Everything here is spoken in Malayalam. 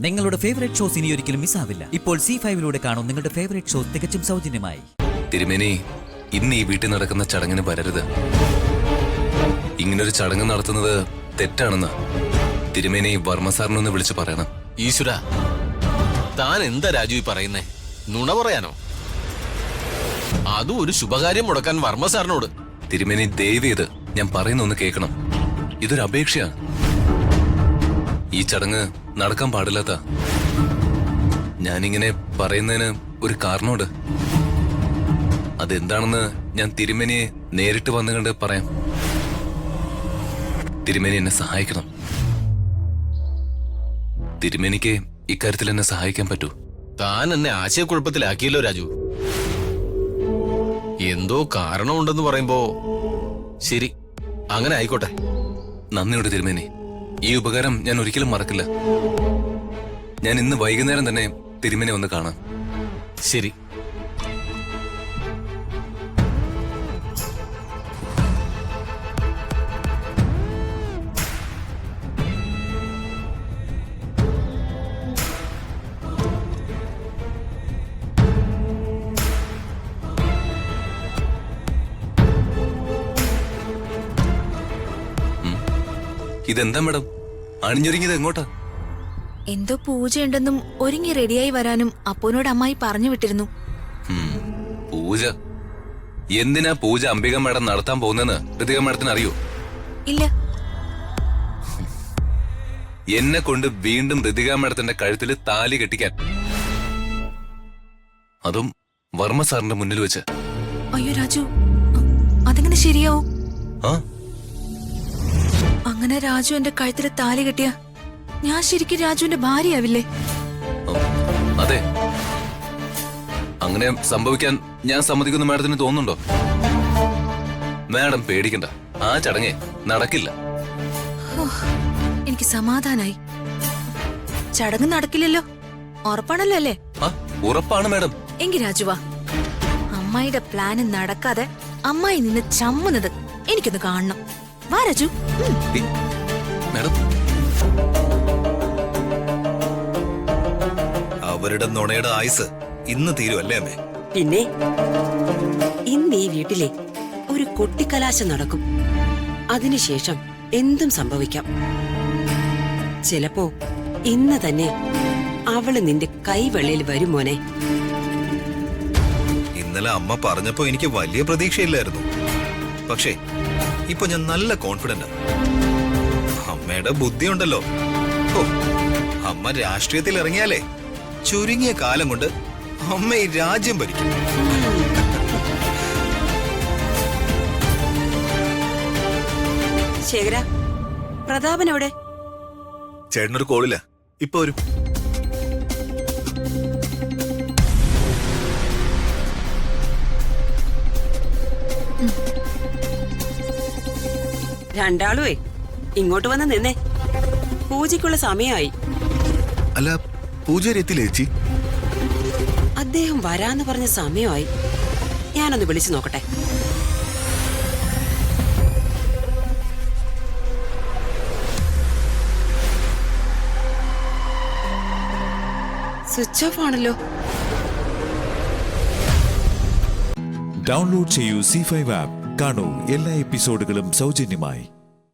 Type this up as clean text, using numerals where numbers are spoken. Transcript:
നിങ്ങളുടെ ഫേവറേറ്റ് ഷോസ് ഇനി ഒരിക്കലും മിസ്സാവില്ല. ഇപ്പോൾ C5-ലൂടെ കാണും നിങ്ങളുടെ ഫേവറേറ്റ് ഷോസ് തികച്ചും സൗജന്യമായി. തിരുമേനി, ഇന്ന് ഈ വീട്ടിൽ നടക്കുന്ന ചടങ്ങിന് വരരുത്. ഇങ്ങനൊരു ചടങ്ങ് നടത്തുന്നത് തെറ്റാണെന്ന് തിരുമേനി വർമ്മ സാറിനൊന്ന് വിളിച്ചു പറയണം. ഈശ്വര, താൻ എന്താ രാജു പറയുന്നേ? നുണ പറയാനോ? അതും ഒരു ശുഭകാര്യം മുടക്കാൻ വർമ്മ സാറിനോട്. തിരുമേനി, ദയവ് ചെയ്ത് ഞാൻ പറയുന്ന ഒന്ന് കേൾക്കണം. ഇതൊരു അപേക്ഷയാണ്. ഈ ചടങ്ങ് നടക്കാൻ പാടില്ലാത്ത. ഞാനിങ്ങനെ പറയുന്നതിന് ഒരു കാരണമുണ്ട്. അതെന്താണെന്ന് ഞാൻ തിരുമേനിയെ നേരിട്ട് വന്നു കണ്ട് പറയാം. തിരുമേനി എന്നെ സഹായിക്കണം. തിരുമേനിക്ക് ഇക്കാര്യത്തിൽ എന്നെ സഹായിക്കാൻ പറ്റൂ. താൻ എന്നെ ആശയക്കുഴപ്പത്തിലാക്കിയല്ലോ രാജു. എന്തോ കാരണമുണ്ടെന്ന് പറയുമ്പോ ശരി, അങ്ങനെ ആയിക്കോട്ടെ. നന്ദിയുണ്ട് തിരുമേനി. ഈ ഉപകാരം ഞാൻ ഒരിക്കലും മറക്കില്ല. ഞാൻ ഇന്ന് വൈകുന്നേരം തന്നെ തിരുമേനി ഒന്ന് കാണാം. ശരി. ഇതെന്താ മാഡം അണിഞ്ഞൊരുങ്ങിയത്? എങ്ങോട്ടാ? എന്തോ പൂജയുണ്ടെന്നും ഒരുങ്ങി റെഡിയായി വരാനും അപ്പൂനോട് അമ്മായി പറഞ്ഞു വിട്ടിരുന്നു. പൂജ? എന്തിനാ പൂജ അംബിക മാഡം നടത്താൻ പോകുന്നെന്ന് ഋതിക മാഡത്തിന് അറിയോ? ഇല്ല. എന്നെ കൊണ്ട് വീണ്ടും ഋതിക മാഡത്തിന്റെ കഴുത്തിൽ താലി കെട്ടിക്കാൻ, അതും വർമ്മ സാറിന്റെ മുന്നിൽ വെച്ച്. അയ്യോ രാജു, അതെങ്ങനെ ശരിയാവും? ആ, അങ്ങനെ രാജു എന്റെ കഴുത്തിൽ താലി കെട്ടിയ ഞാൻ ശരിക്കും രാജുവിന്റെ ഭാര്യയാവില്ലേ? അതെ. അങ്ങനെ സംഭവിക്കാൻ ഞാൻ സമ്മതിക്കുന്ന മാഡത്തിന് തോന്നുന്നുണ്ടോ? മാഡം പേടിക്കണ്ട, ആ ചടങ്ങേ നടക്കില്ല. എനിക്ക് സമാധാനായി. ചടങ്ങ് നടക്കില്ലല്ലോ, ഉറപ്പാണല്ലോ അല്ലേ? ഉറപ്പാണ് മാഡം. എങ്കി രാജുവാ, അമ്മായിയുടെ പ്ലാന് നടക്കാതെ അമ്മായി നിന്ന് ചമ്മുന്നത് എനിക്കൊന്ന് കാണണം. വാ രാജു. മാഡം, അവരുടെ നുണയുടെ ആയുസ് ഇന്ന് തീരുമല്ലേ അമ്മേ? പിന്നെ ഇന്ന് ഈ വീട്ടിലെ ഒരു കൊട്ടിക്കലാശം നടക്കും. അതിനുശേഷം എന്തും സംഭവിക്കാം. ചിലപ്പോ ഇന്ന് തന്നെ അവള് നിന്റെ കൈവെള്ളയിൽ വരും മോനെ. ഇന്നലെ അമ്മ പറഞ്ഞപ്പോ എനിക്ക് വലിയ പ്രതീക്ഷയില്ലായിരുന്നു. പക്ഷേ ഇപ്പൊ ഞാൻ നല്ല കോൺഫിഡന്റ്. അമ്മയുടെ ബുദ്ധിയുണ്ടല്ലോ. അമ്മ രാഷ്ട്രീയത്തിൽ ഇറങ്ങിയാലേ ചുരുങ്ങിയ കാലം കൊണ്ട് അമ്മ ഈ രാജ്യം ഭരിക്കും. ശേഖര, പ്രതാപൻ എവിടെ? ചേട്ടനൊരു കോളില്ല, ഇപ്പൊ വരും. രണ്ടാളുവേ ഇങ്ങോട്ട് വന്ന് നിന്നേ. പൂജയ്ക്കുള്ള സമയമായി. അല്ല, പൂജാരി എത്തില്ലേ ചേച്ചി? അദ്ദേഹം വരാന്ന് പറഞ്ഞ സമയമായി. ഞാനൊന്ന് വിളിച്ചു നോക്കട്ടെ. സ്വിച്ച് ഓഫ് ആണല്ലോ. ഡൗൺലോഡ് ചെയ്യൂ C5 ആപ്പ്. കാണൂ എല്ലാ എപ്പിസോഡുകളും സൗജന്യമായി.